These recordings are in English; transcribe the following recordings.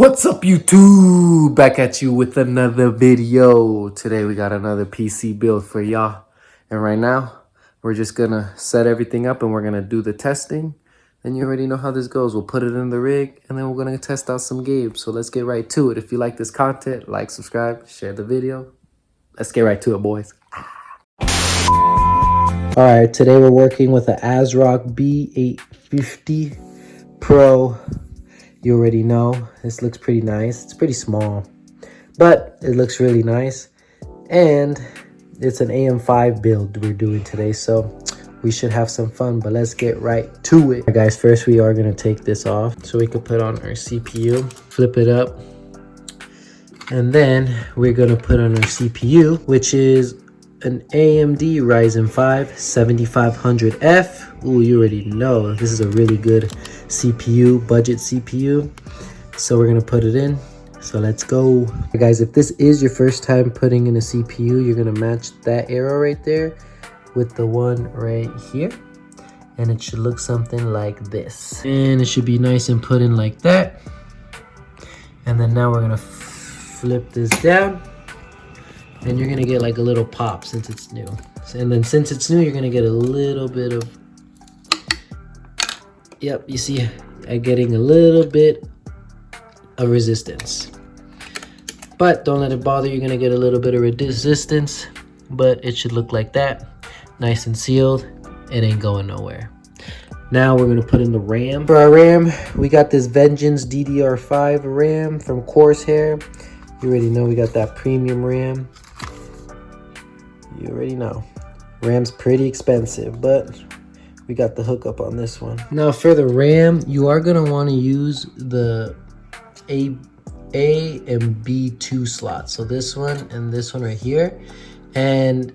What's up, YouTube? Back at you with another video. Today we got another PC build for y'all. And right now, we're just gonna set everything up and we're gonna do the testing. And you already know how this goes. We'll put it in the rig and then we're gonna test out some games. So let's get right to it. If you like this content, like, subscribe, share the video. Let's get right to it, boys. Alright, today we're working with the ASRock B850 Pro. You already know, this looks pretty nice. It's pretty small, but it looks really nice. And it's an AM5 build we're doing today, so we should have some fun, but let's get right to it. Right, guys, first we are gonna take this off so we can put on our CPU, flip it up, and then we're gonna put on our CPU, which is an AMD Ryzen 5 7500F. Ooh, you already know this is a really good CPU, budget CPU. So we're gonna put it in. So let's go. Guys, if this is your first time putting in a CPU, you're gonna match that arrow right there with the one right here. And it should look something like this. And it should be nice and put in like that. And then now we're gonna flip this down. And you're gonna get like a little pop since it's new. And then since it's new, you're gonna get a little bit of, yep, you see I'm getting a little bit of resistance. But don't let it bother, you're gonna get a little bit of resistance, but it should look like that. Nice and sealed, it ain't going nowhere. Now we're gonna put in the RAM. For our RAM, we got this Vengeance DDR5 RAM from Corsair. You already know we got that premium RAM. You already know. RAM's pretty expensive, but we got the hookup on this one. Now for the RAM, you are gonna want to use the A and B2 slots. So this one and this one right here. And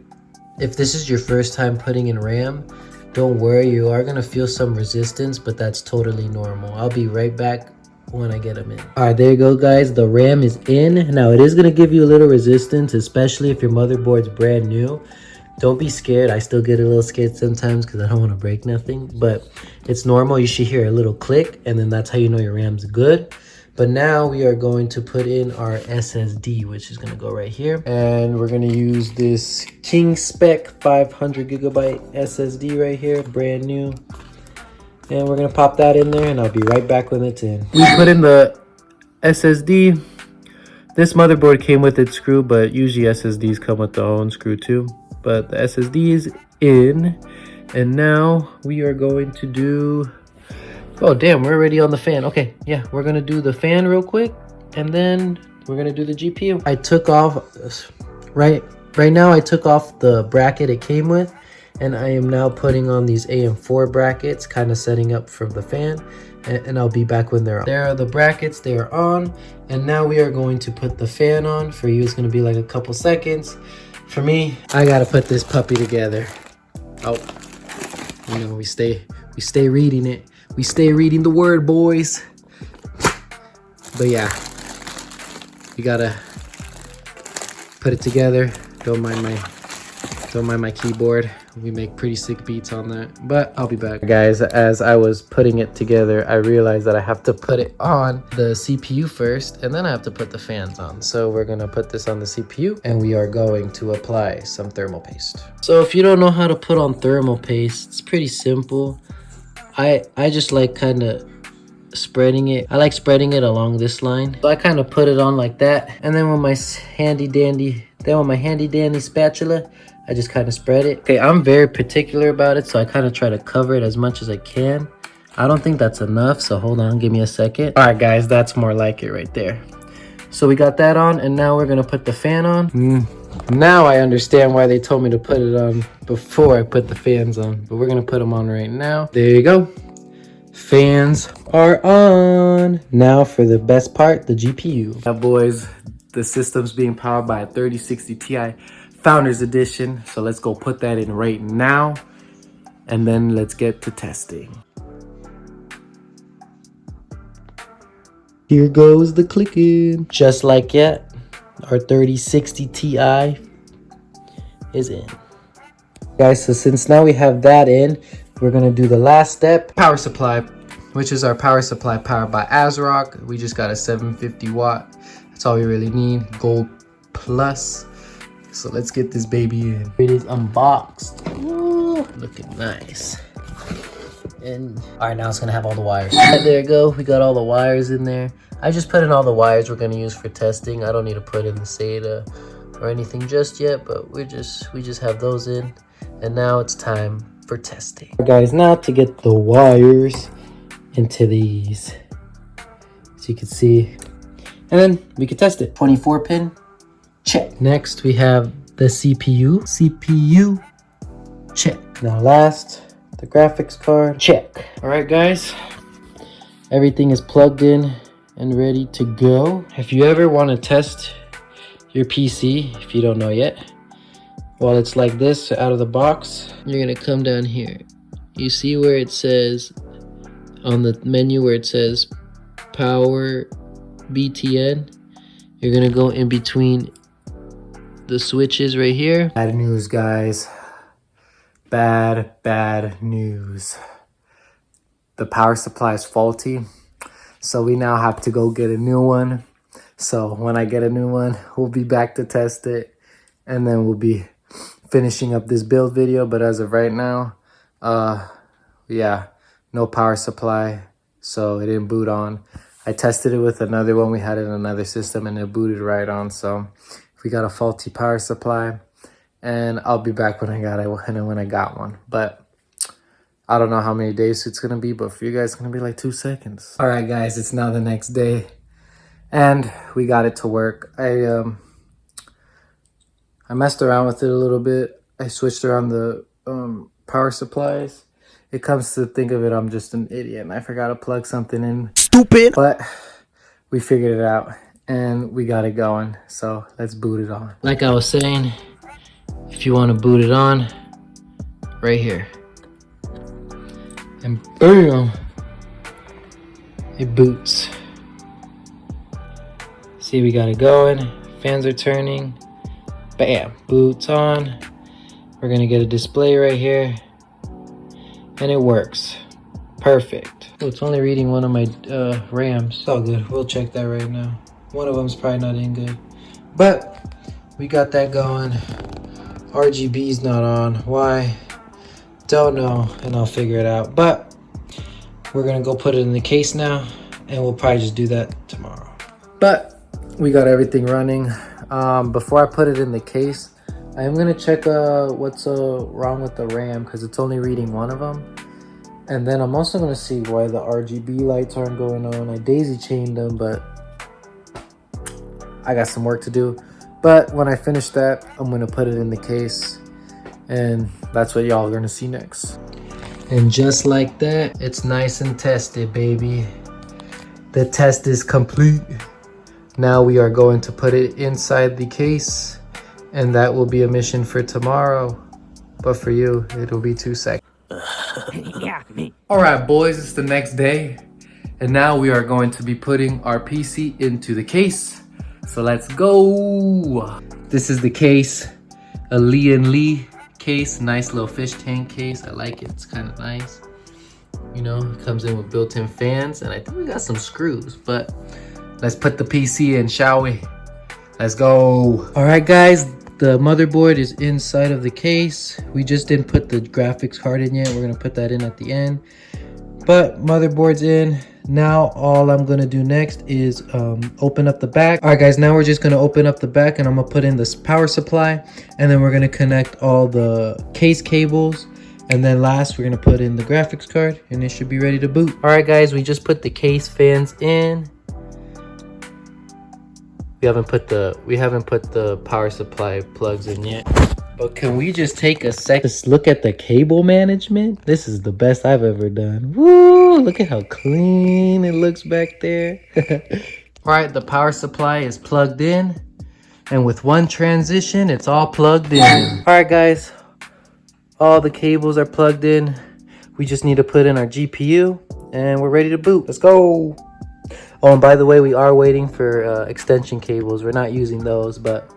if this is your first time putting in RAM, don't worry, you are gonna feel some resistance, but that's totally normal. I'll be right back when I get them in. All right, there you go, guys. The RAM is in. Now it is gonna give you a little resistance, especially if your motherboard's brand new. Don't be scared. I still get a little scared sometimes because I don't want to break nothing, but it's normal. You should hear a little click, and then that's how you know your RAM's good. But now we are going to put in our SSD, which is going to go right here. And we're going to use this King Spec 500 gigabyte SSD right here, brand new. And we're going to pop that in there, and I'll be right back when it's in. We put in the SSD. This motherboard came with its screw, but usually SSDs come with their own screw too. But the SSD is in, and now we are going to do, oh damn, we're already on the fan. Okay, yeah, we're gonna do the fan real quick, and then we're gonna do the GPU. I took off, right now I took off the bracket it came with, and I am now putting on these AM4 brackets, kind of setting up for the fan, and I'll be back when they're on. There are the brackets, they are on, and now we are going to put the fan on. For you, it's gonna be like a couple seconds. For me, I gotta put this puppy together. Oh, you know, we stay reading it. We stay reading the word, boys. But yeah, you gotta put it together. Don't mind my keyboard. We make pretty sick beats on that, but I'll be back. Guys, as I was putting it together, I realized that I have to put it on the CPU first, and then I have to put the fans on. So we're gonna put this on the CPU, and we are going to apply some thermal paste. So if you don't know how to put on thermal paste, it's pretty simple. I just like kind of spreading it. I like spreading it along this line. So I kind of put it on like that, and then with my handy dandy spatula, I just kind of spread it. Okay, I'm very particular about it, so I kind of try to cover it as much as I can. I don't think that's enough, so hold on, give me a second. All right, guys, that's more like it right there. So we got that on, and now we're gonna put the fan on. Now I understand why they told me to put it on before I put the fans on, but we're gonna put them on right now. There you go. Fans are on. Now for the best part, the GPU. Now, boys, the system's being powered by a 3060 Ti Founders Edition. So let's go put that in right now, and then let's get to testing. Here goes the clicking. Just like that, our 3060 Ti is in. Guys, so since now we have that in, we're gonna do the last step, power supply. which is our power supply powered by ASRock. We just got a 750 watt. That's all we really need. Gold plus. So let's get this baby in. It is unboxed. Ooh, looking nice. And all right, now it's gonna have all the wires. There you go. We got all the wires in there. I just put in all the wires we're gonna use for testing. I don't need to put in the SATA or anything just yet, but we just have those in. And now it's time for testing. Guys, now to get the wires into these, so you can see, and then we can test it. 24 pin, check. Next we have the CPU, check. Now last, the graphics card, check. All right guys, everything is plugged in and ready to go. If you ever want to test your PC, if you don't know yet, while it's like this out of the box, you're gonna come down here. You see where it says on the menu where it says power BTN? You're gonna go in between the switches right here. Bad news, guys. Bad news. The power supply is faulty, so we now have to go get a new one. So when I get a new one, we'll be back to test it, and then we'll be finishing up this build video. But as of right now, yeah, no power supply, so it didn't boot on. I tested it with another one we had in another system, and it booted right on. So we got a faulty power supply, and I'll be back when I got one. But I don't know how many days it's gonna be, but for you guys, it's gonna be like 2 seconds. All right, guys, it's now the next day, and we got it to work. I messed around with it a little bit. I switched around the power supplies. It comes to think of it, I'm just an idiot, and I forgot to plug something in. Stupid! But we figured it out, and we got it going. So let's boot it on. Like I was saying, if you want to boot it on, right here. And boom! It boots. See, we got it going. Fans are turning. Bam! Boots on. We're gonna get a display right here. And it works. Perfect. Oh, it's only reading one of my RAMs. It's all good. We'll check that right now. One of them's probably not in good. But we got that going. RGB's not on. Why? Don't know, and I'll figure it out. But we're gonna go put it in the case now, and we'll probably just do that tomorrow. But we got everything running. Before I put it in the case, I am gonna check what's wrong with the RAM, because it's only reading one of them. And then I'm also gonna see why the RGB lights aren't going on. I daisy chained them, but I got some work to do. But when I finish that, I'm gonna put it in the case, and that's what y'all are gonna see next. And just like that, it's nice and tested, baby. The test is complete. Now we are going to put it inside the case, and that will be a mission for tomorrow. But for you, it'll be 2 seconds. All right, boys, it's the next day, and now we are going to be putting our PC into the case. So let's go. This is the case, a Lee case, nice little fish tank case. I like it, it's kind of nice. You know, it comes in with built-in fans, and I think we got some screws, but let's put the PC in, shall we? Let's go. All right, guys, the motherboard is inside of the case. We just didn't put the graphics card in yet. We're gonna put that in at the end. But motherboard's in. Now all I'm gonna do next is open up the back. All right, guys, now we're just gonna open up the back, and I'm gonna put in this power supply, and then we're gonna connect all the case cables. And then last, we're gonna put in the graphics card, and it should be ready to boot. All right, guys, we just put the case fans in. We haven't put the power supply plugs in yet. But can we just take a sec to look at the cable management? This is the best I've ever done. Woo! Look at how clean it looks back there. All right, the power supply is plugged in, and with one transition, it's all plugged in. All right, guys, all the cables are plugged in. We just need to put in our GPU, and we're ready to boot. Let's go. Oh, and by the way, we are waiting for extension cables. We're not using those, but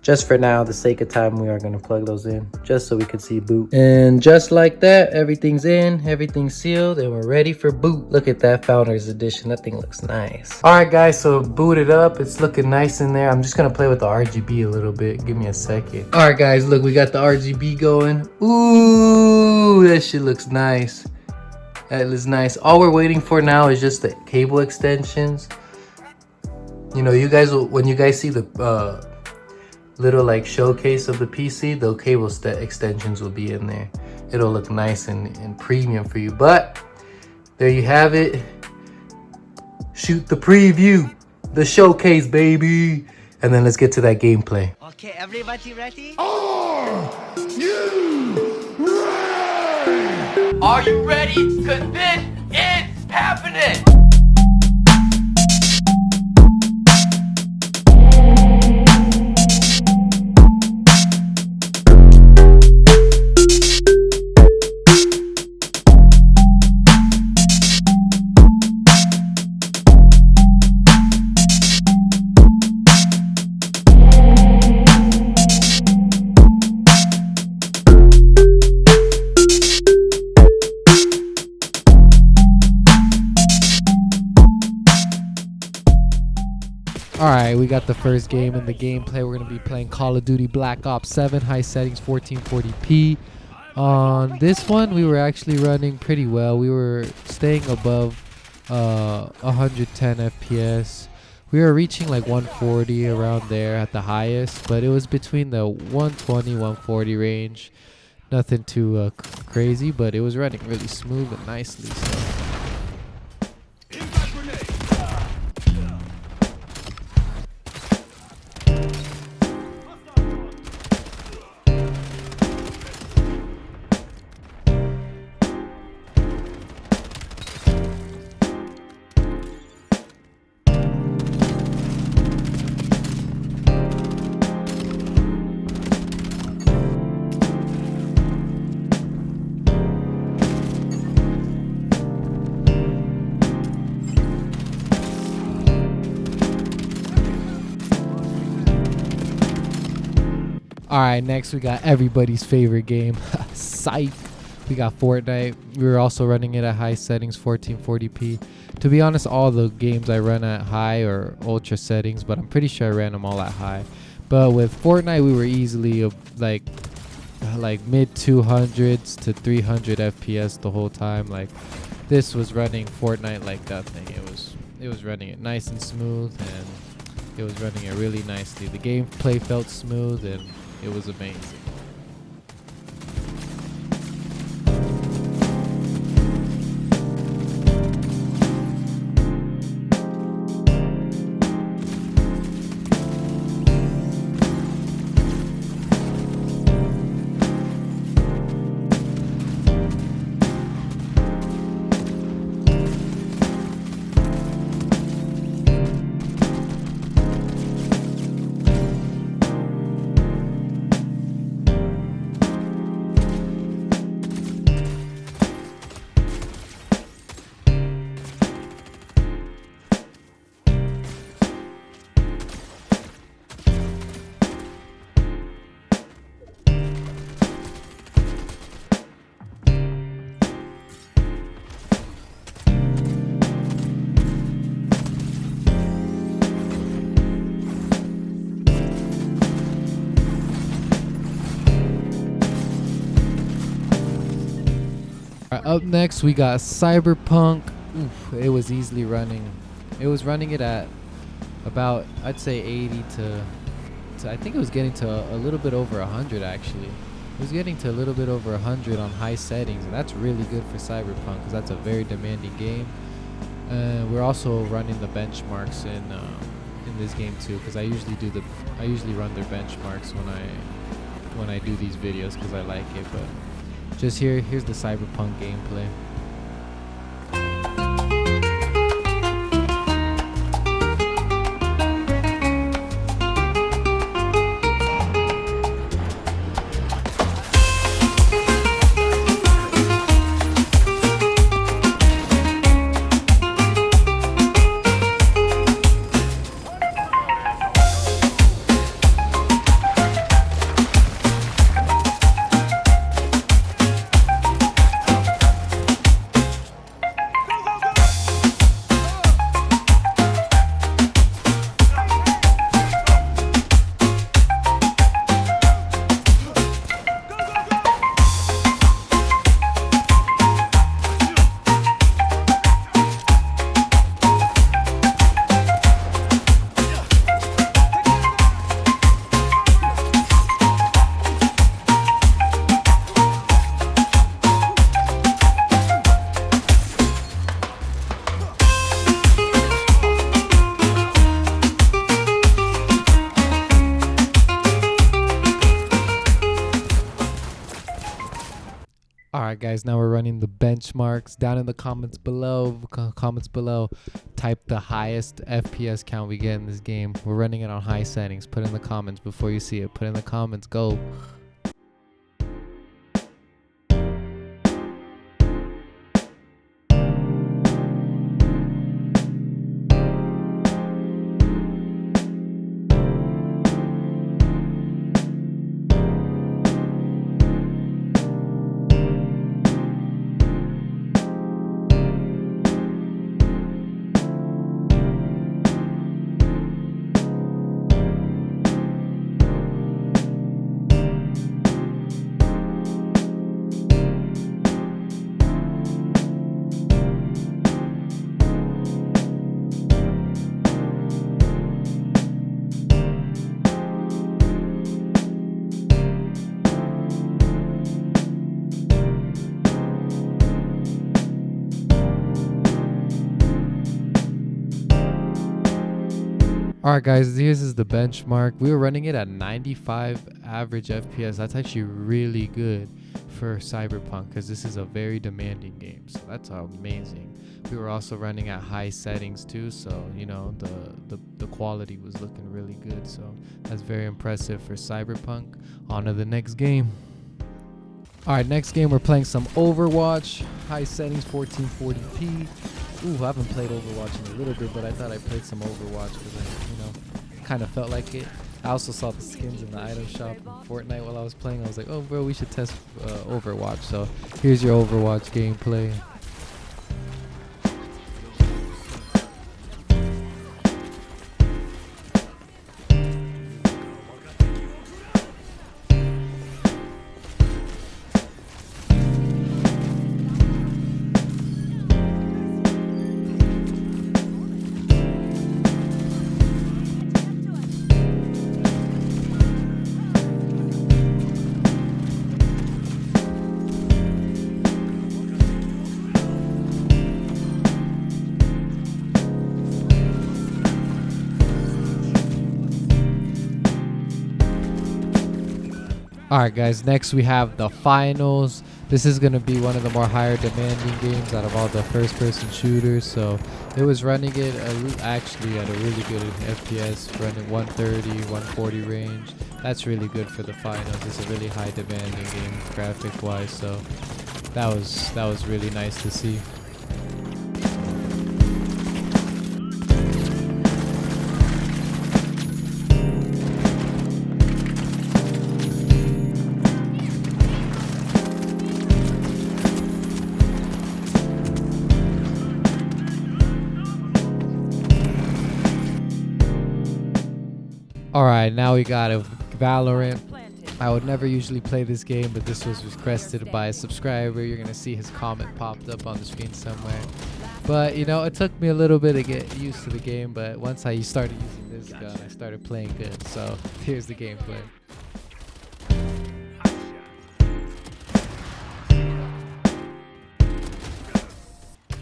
just for now, the sake of time, we are going to plug those in just so we can see boot. And just like that, everything's in, everything's sealed, and we're ready for boot. Look at that Founders Edition. That thing looks nice. All right, guys, so boot it up. It's looking nice in there. I'm just going to play with the RGB a little bit. Give me a second. All right, guys, look, we got the RGB going. Ooh, that shit looks nice. That is nice. All we're waiting for now is just the cable extensions. You know, you guys will, when you guys see the little like showcase of the PC, the cable extensions will be in there. It'll look nice and premium for you. But there you have it. Shoot the preview, the showcase, baby. And then let's get to that gameplay. Okay, everybody ready? Are you ready? Are you ready? Cause this is happening! Alright, we got the first game in the gameplay. We're going to be playing Call of Duty Black Ops 7, high settings 1440p. On this one, we were actually running pretty well. We were staying above 110 FPS. We were reaching like 140 around there at the highest, but it was between the 120, 140 range. Nothing too crazy, but it was running really smooth and nicely. So. Alright, next we got everybody's favorite game, sigue. We got Fortnite. We were also running it at high settings, 1440p. To be honest, all the games I run at high or ultra settings, but I'm pretty sure I ran them all at high. But with Fortnite, we were easily like mid 200s to 300 FPS the whole time. Like this was running Fortnite like that thing. It was running it nice and smooth, and it was running it really nicely. The gameplay felt smooth and it was amazing. Up next we got Cyberpunk. Oof, it was easily running. It was running it at about, I'd say 80 to I think it was getting to a little bit over 100 actually. It was getting to a little bit over 100 on high settings, and that's really good for Cyberpunk because that's a very demanding game. We're also running the benchmarks in this game too, because I usually run their benchmarks when I do these videos because I like it. But just here's the Cyberpunk gameplay. Alright guys, now we're running the benchmarks. Down in the comments below, type the highest FPS count we get in this game. We're running it on high settings. Put in the comments before you see it. Put in the comments, go. Alright guys, this is the benchmark. We were running it at 95 average FPS. That's actually really good for Cyberpunk because this is a very demanding game. So that's amazing. We were also running at high settings too, so you know the quality was looking really good. So that's very impressive for Cyberpunk. On to the next game. Alright, next game we're playing some Overwatch. High settings, 1440p. Ooh, I haven't played Overwatch in a little bit, but I thought I played some Overwatch because I, kind of felt like it. I also saw the skins in the item shop in Fortnite while I was playing. I was like, oh, bro, we should test Overwatch. So here's your Overwatch gameplay. Alright guys, next we have the finals. This is going to be one of the more higher demanding games out of all the first person shooters. So it was running it actually at a really good FPS, running 130, 140 range. That's really good for the finals. It's a really high demanding game graphic wise. So that was really nice to see. Alright, now we got a Valorant. I would never usually play this game, but this was requested by a subscriber. You're going to see his comment popped up on the screen somewhere. But, you know, it took me a little bit to get used to the game, but once I started using this gun, I started playing good. So, here's the gameplay.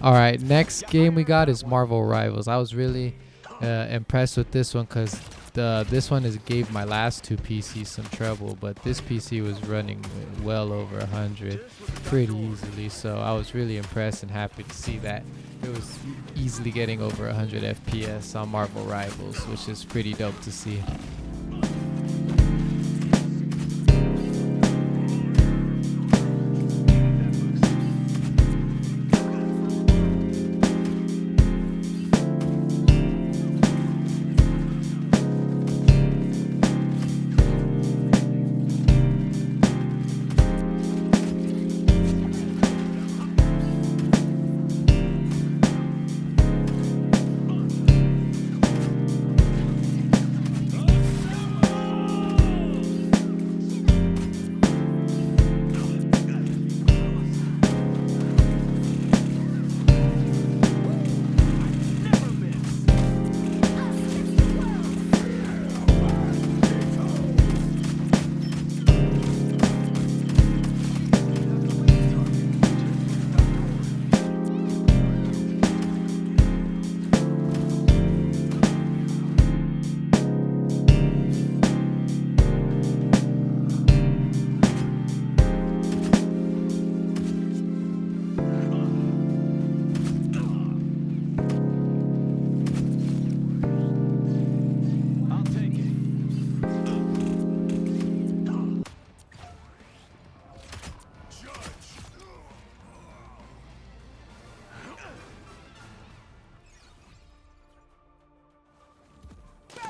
Alright, next game we got is Marvel Rivals. I was really impressed with this one because this one gave my last two PCs some trouble, but this PC was running well over 100 pretty easily. So I was really impressed and happy to see that it was easily getting over 100 FPS on Marvel Rivals, which is pretty dope to see.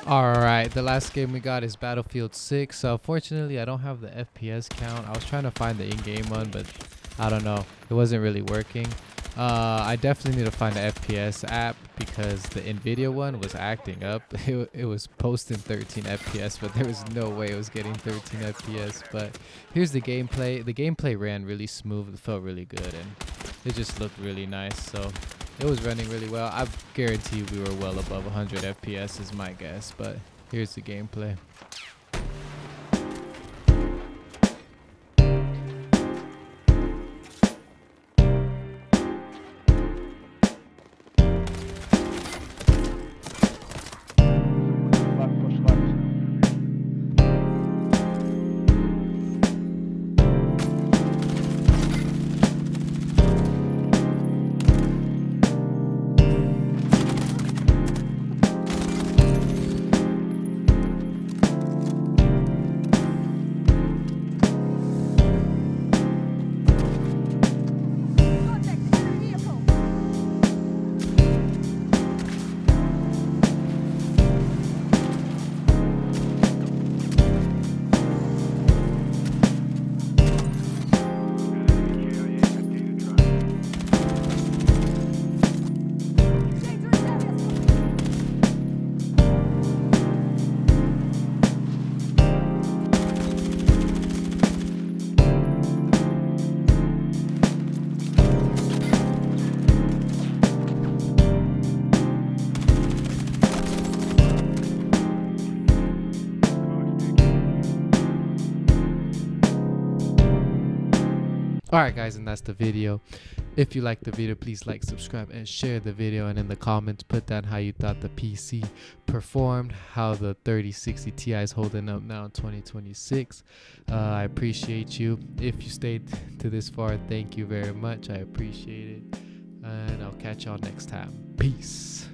Alright, the last game we got is Battlefield 6. Fortunately, I don't have the FPS count. I was trying to find the in-game one, but I don't know. It wasn't really working. I definitely need to find the FPS app because the NVIDIA one was acting up. It was posting 13 FPS, but there was no way it was getting 13 FPS. But here's the gameplay. The gameplay ran really smooth. It felt really good, and it just looked really nice. So it was running really well. I guarantee we were well above 100 FPS is my guess, but here's the gameplay. Alright guys, and that's the video. If you liked the video, please like, subscribe, and share the video. And in the comments, put down how you thought the PC performed, how the 3060 Ti is holding up now in 2026. I appreciate you. If you stayed to this far, thank you very much. I appreciate it. And I'll catch y'all next time. Peace.